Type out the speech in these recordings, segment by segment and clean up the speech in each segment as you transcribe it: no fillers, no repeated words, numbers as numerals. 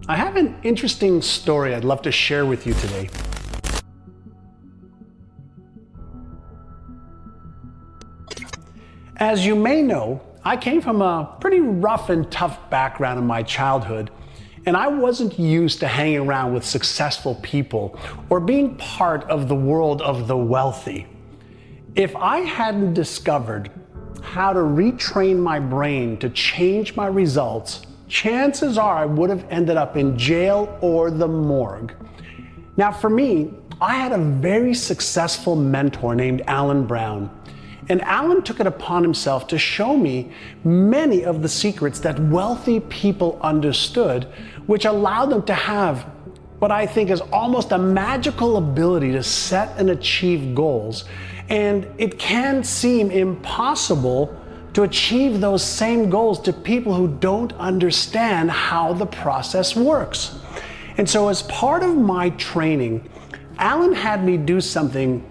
I have an interesting story I'd love to share with you today. As you may know, I came from a pretty rough and tough background in my childhood, and I wasn't used to hanging around with successful people or being part of the world of the wealthy. If I hadn't discovered how to retrain my brain to change my results, chances are I would have ended up in jail or the morgue. Now for me, I had a very successful mentor named Alan Brown. And Alan took it upon himself to show me many of the secrets that wealthy people understood, which allowed them to have what I think is almost a magical ability to set and achieve goals. And it can seem impossible to achieve those same goals to people who don't understand how the process works. And so as part of my training, Alan had me do something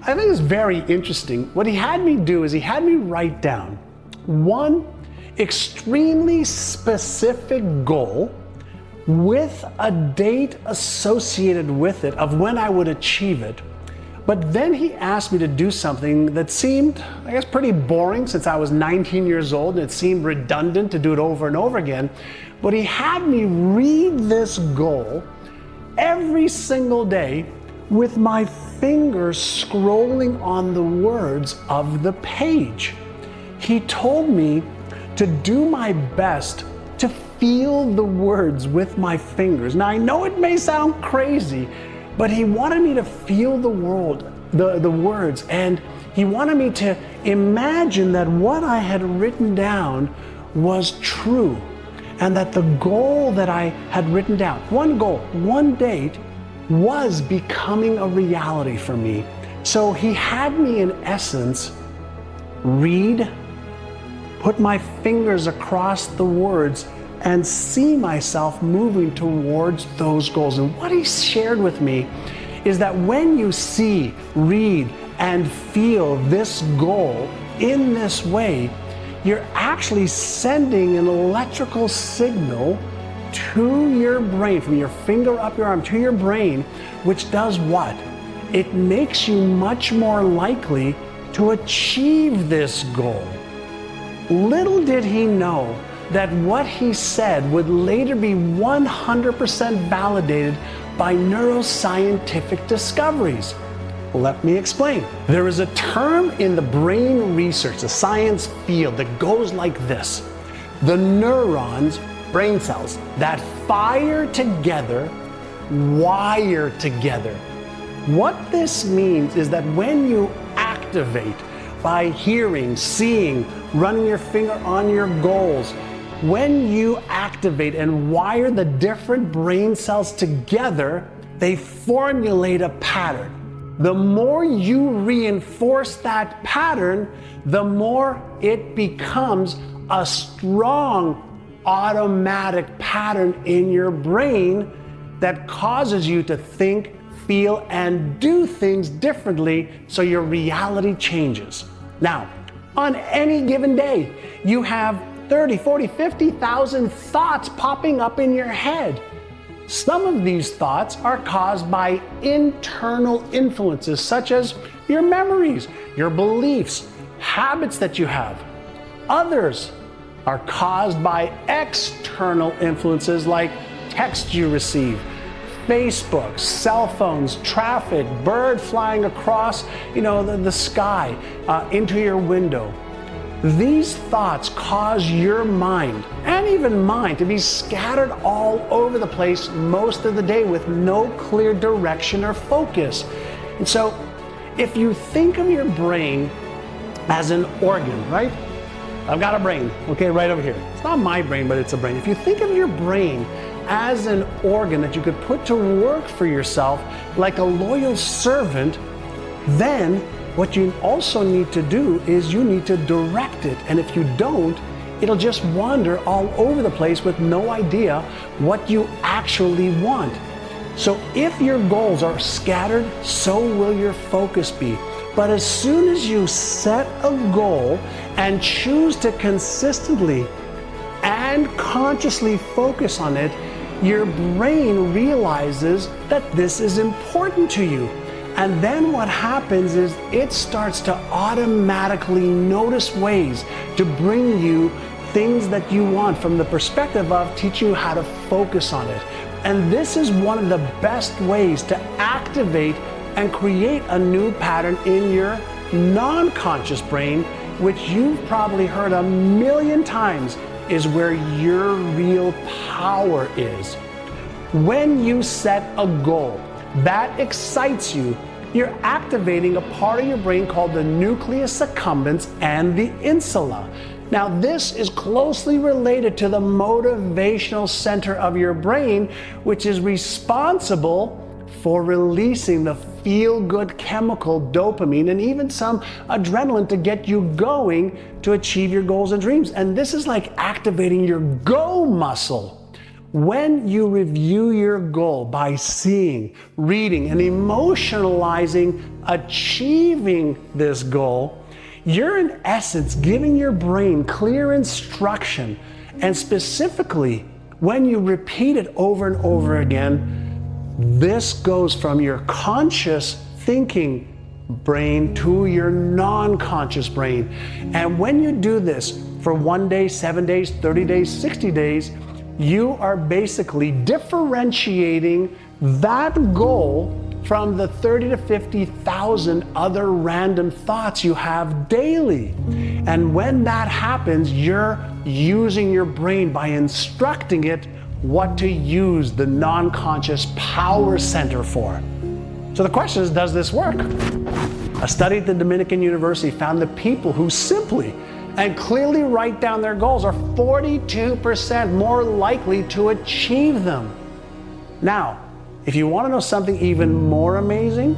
I think is very interesting. What he had me do is he had me write down one extremely specific goal with a date associated with it of when I would achieve it. But then he asked me to do something that seemed, I guess, pretty boring since I was 19 years old, and it seemed redundant to do it over and over again. But he had me read this goal every single day with my fingers scrolling on the words of the page. He told me to do my best to feel the words with my fingers. Now I know it may sound crazy, but he wanted me to feel the words, and he wanted me to imagine that what I had written down was true, and that the goal that I had written down, one goal, one date, was becoming a reality for me. So he had me, in essence, read, put my fingers across the words, and see myself moving towards those goals. And what he shared with me is that when you see, read, and feel this goal in this way, you're actually sending an electrical signal to your brain, from your finger up your arm to your brain, which does what? It makes you much more likely to achieve this goal. Little did he know that what he said would later be 100% validated by neuroscientific discoveries. Let me explain. There is a term in the brain research, the science field, that goes like this: the neurons, brain cells that fire together, wire together. What this means is that when you activate by hearing, seeing, running your finger on your goals, when you activate and wire the different brain cells together, they formulate a pattern. The more you reinforce that pattern, the more it becomes a strong automatic pattern in your brain that causes you to think, feel, and do things differently, so your reality changes. Now, on any given day, you have 30, 40, 50,000 thoughts popping up in your head. Some of these thoughts are caused by internal influences, such as your memories, your beliefs, habits that you have. Others are caused by external influences like texts you receive, Facebook, cell phones, traffic, bird flying across, the sky, into your window. These thoughts cause your mind, and even mine, to be scattered all over the place most of the day with no clear direction or focus. And so, if you think of your brain as an organ, right? I've got a brain, okay, right over here. It's not my brain, but it's a brain. If you think of your brain as an organ that you could put to work for yourself like a loyal servant, then what you also need to do is you need to direct it. And if you don't, it'll just wander all over the place with no idea what you actually want. So if your goals are scattered, so will your focus be. But as soon as you set a goal and choose to consistently and consciously focus on it, your brain realizes that this is important to you. And then what happens is it starts to automatically notice ways to bring you things that you want from the perspective of teaching you how to focus on it. And this is one of the best ways to activate and create a new pattern in your non-conscious brain, which you've probably heard a million times is where your real power is. When you set a goal that excites you, you're activating a part of your brain called the nucleus accumbens and the insula. Now, this is closely related to the motivational center of your brain, which is responsible for releasing the feel-good chemical dopamine and even some adrenaline to get you going to achieve your goals and dreams. And this is like activating your go muscle. When you review your goal by seeing, reading, and emotionalizing achieving this goal, you're in essence giving your brain clear instruction. And specifically, when you repeat it over and over again, this goes from your conscious thinking brain to your non-conscious brain. And when you do this for 1 day, 7 days, 30 days, 60 days, you are basically differentiating that goal from the 30 to 50,000 other random thoughts you have daily. And when that happens, you're using your brain by instructing it what to use the non-conscious power center for. So the question is, does this work? A study at the Dominican University found that people who simply and clearly write down their goals are 42% more likely to achieve them. Now, if you want to know something even more amazing,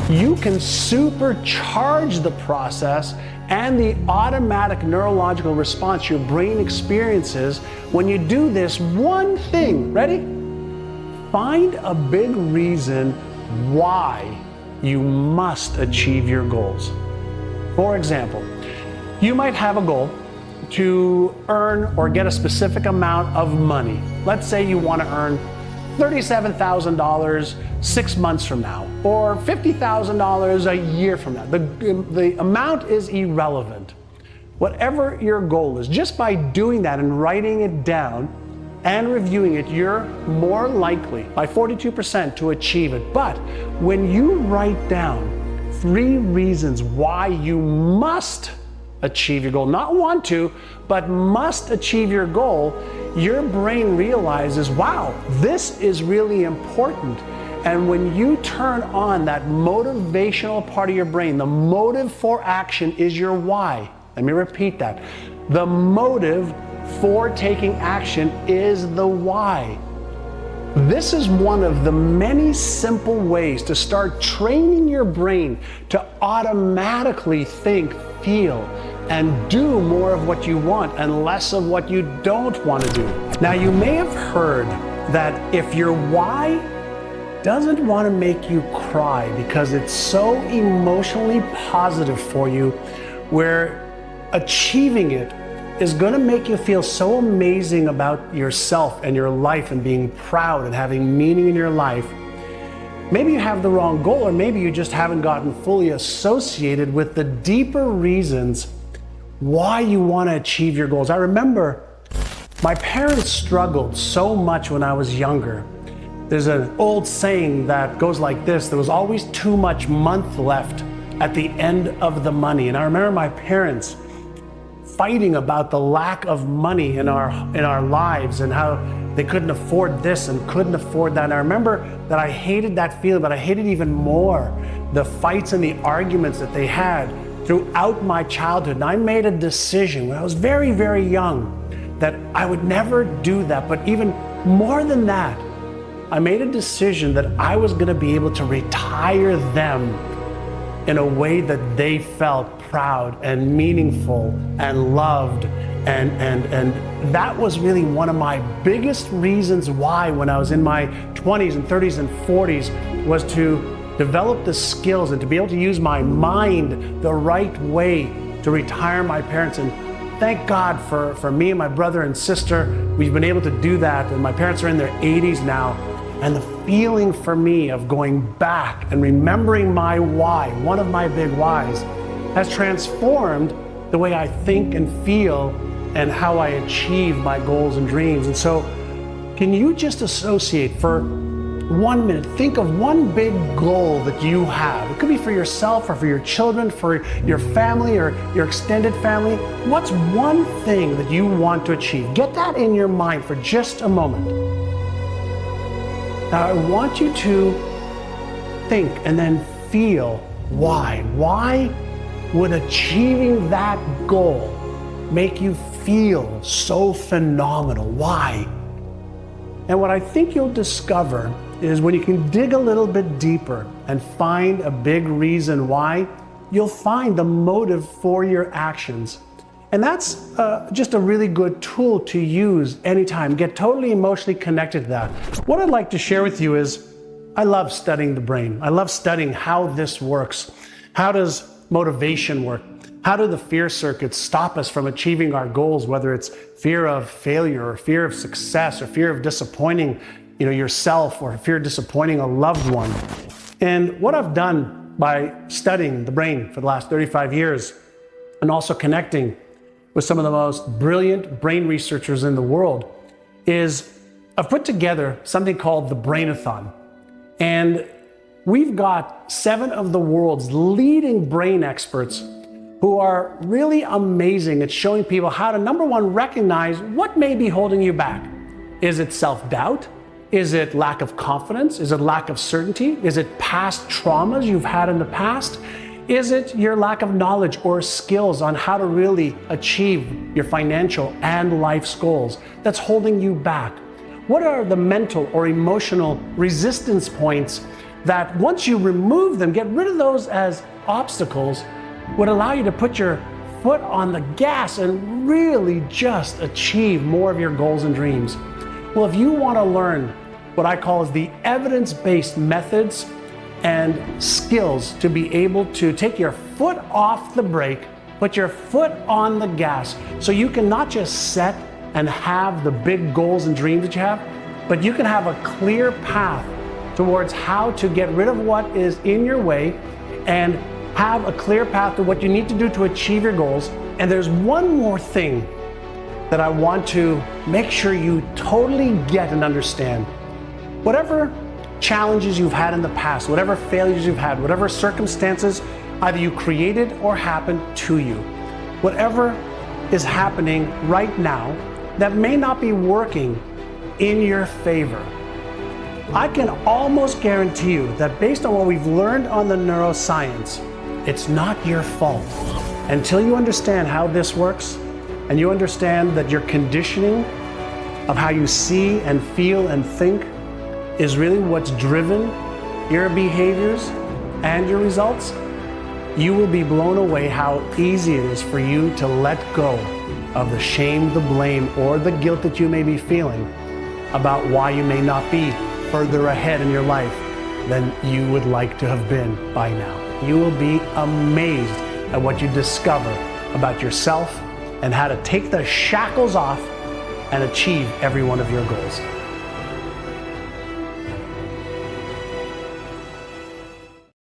you can supercharge the process and the automatic neurological response your brain experiences when you do this one thing. Ready? Find a big reason why you must achieve your goals. For example, you might have a goal to earn or get a specific amount of money. Let's say you want to earn $37,000 6 months from now, or $50,000 a year from now. The amount is irrelevant. Whatever your goal is, just by doing that and writing it down and reviewing it, you're more likely by 42% to achieve it. But when you write down 3 reasons why you must achieve your goal, not want to, but must achieve your goal, your brain realizes, wow, this is really important. And when you turn on that motivational part of your brain, the motive for action is your why. Let me repeat that. The motive for taking action is the why. This is one of the many simple ways to start training your brain to automatically think, feel, and do more of what you want and less of what you don't want to do. Now, you may have heard that if your why doesn't want to make you cry because it's so emotionally positive for you, where achieving it is going to make you feel so amazing about yourself and your life and being proud and having meaning in your life, maybe you have the wrong goal, or maybe you just haven't gotten fully associated with the deeper reasons why you want to achieve your goals. I remember my parents struggled so much when I was younger. There's an old saying that goes like this: there was always too much month left at the end of the money. And I remember my parents fighting about the lack of money in our lives and how they couldn't afford this and couldn't afford that. And I remember that I hated that feeling, but I hated even more the fights and the arguments that they had throughout my childhood. And I made a decision when I was very, very young that I would never do that. But even more than that, I made a decision that I was going to be able to retire them in a way that they felt proud and meaningful and loved. And that was really one of my biggest reasons why, when I was in my 20s and 30s and 40s, was to develop the skills and to be able to use my mind the right way to retire my parents and thank God for me and my brother and sister. We've been able to do that, and my parents are in their 80s now. And the feeling for me of going back and remembering my why, one of my big whys, has transformed the way I think and feel and how I achieve my goals and dreams. And so, can you just associate for 1 minute, think of one big goal that you have. It could be for yourself or for your children, for your family or your extended family. What's one thing that you want to achieve? Get that in your mind for just a moment. Now I want you to think and then feel why. Why would achieving that goal make you feel so phenomenal? Why? And what I think you'll discover is when you can dig a little bit deeper and find a big reason why, you'll find the motive for your actions. And that's just a really good tool to use anytime. Get totally emotionally connected to that. What I'd like to share with you is, I love studying the brain. I love studying how this works. How does motivation work? How do the fear circuits stop us from achieving our goals, whether it's fear of failure or fear of success or fear of disappointing yourself or fear of disappointing a loved one? And what I've done by studying the brain for the last 35 years and also connecting with some of the most brilliant brain researchers in the world is I've put together something called the Brainathon. And we've got 7 of the world's leading brain experts who are really amazing at showing people how to, number one, recognize what may be holding you back. Is it self-doubt? Is it lack of confidence? Is it lack of certainty? Is it past traumas you've had in the past? Is it your lack of knowledge or skills on how to really achieve your financial and life's goals that's holding you back? What are the mental or emotional resistance points that once you remove them, get rid of those as obstacles, would allow you to put your foot on the gas and really just achieve more of your goals and dreams? Well, if you want to learn what I call is the evidence-based methods and skills to be able to take your foot off the brake, put your foot on the gas, so you can not just set and have the big goals and dreams that you have, but you can have a clear path towards how to get rid of what is in your way and have a clear path to what you need to do to achieve your goals. And there's one more thing that I want to make sure you totally get and understand. Whatever challenges you've had in the past, whatever failures you've had, whatever circumstances either you created or happened to you, whatever is happening right now that may not be working in your favor, I can almost guarantee you that based on what we've learned on the neuroscience, it's not your fault. Until you understand how this works, and you understand that your conditioning of how you see and feel and think is really what's driven your behaviors and your results, you will be blown away how easy it is for you to let go of the shame, the blame, or the guilt that you may be feeling about why you may not be further ahead in your life than you would like to have been by now. You will be amazed at what you discover about yourself and how to take the shackles off and achieve every one of your goals.